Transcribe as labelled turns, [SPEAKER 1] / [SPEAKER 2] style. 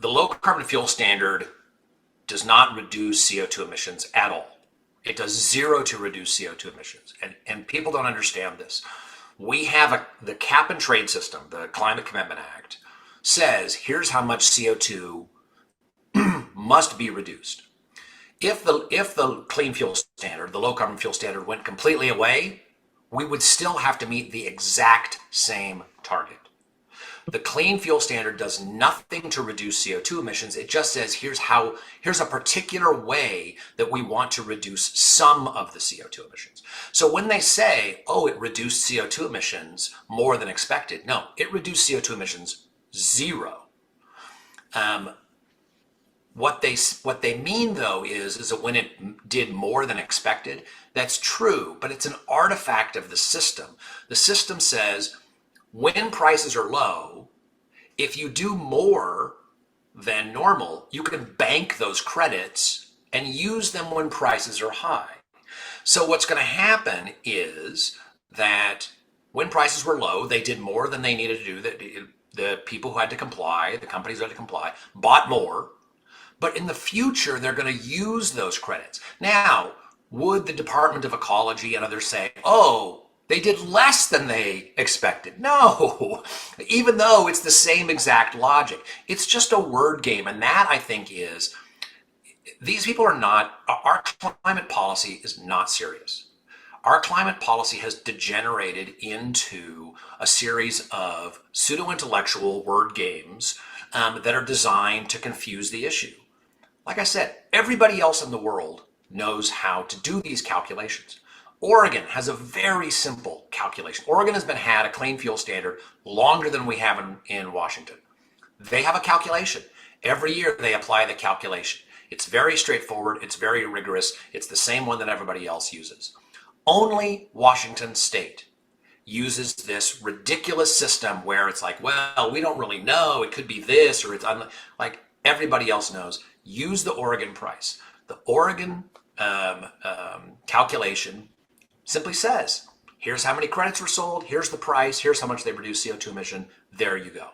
[SPEAKER 1] the low carbon fuel standard does not reduce CO2 emissions at all. It does zero to reduce CO2 emissions. And people don't understand this. We have the cap and trade system, the Climate Commitment Act, says here's how much CO2 must be reduced. If the clean fuel standard, the low carbon fuel standard, went completely away, we would still have to meet the exact same target. The clean fuel standard does nothing to reduce CO2 emissions. It just says here's a particular way that we want to reduce some of the CO2 emissions. So when they say, oh, it reduced CO2 emissions more than expected, no, it reduced CO2 emissions zero. What they mean though is that when it did more than expected, that's true, but it's an artifact of the system. The system says when prices are low, if you do more than normal, you can bank those credits and use them when prices are high. So what's going to happen is that when prices were low, they did more than they needed to do. The people who had to comply, the companies who had to comply, bought more. But in the future, they're going to use those credits. Now, would the Department of Ecology and others say, oh, they did less than they expected? No, even though it's the same exact logic. It's just a word game. And that, I think, is, these people are not, our climate policy is not serious. Our climate policy has degenerated into a series of pseudo-intellectual word games that are designed to confuse the issue. Like I said, everybody else in the world knows how to do these calculations. Oregon has a very simple calculation. Oregon has had a clean fuel standard longer than we have in Washington. They have a calculation. Every year they apply the calculation. It's very straightforward. It's very rigorous. It's the same one that everybody else uses. Only Washington State uses this ridiculous system where it's like, well, we don't really know. It could be this or it's like everybody else knows. Use the Oregon price. The Oregon calculation simply says, here's how many credits were sold, here's the price, here's how much they reduce CO2 emission, there you go.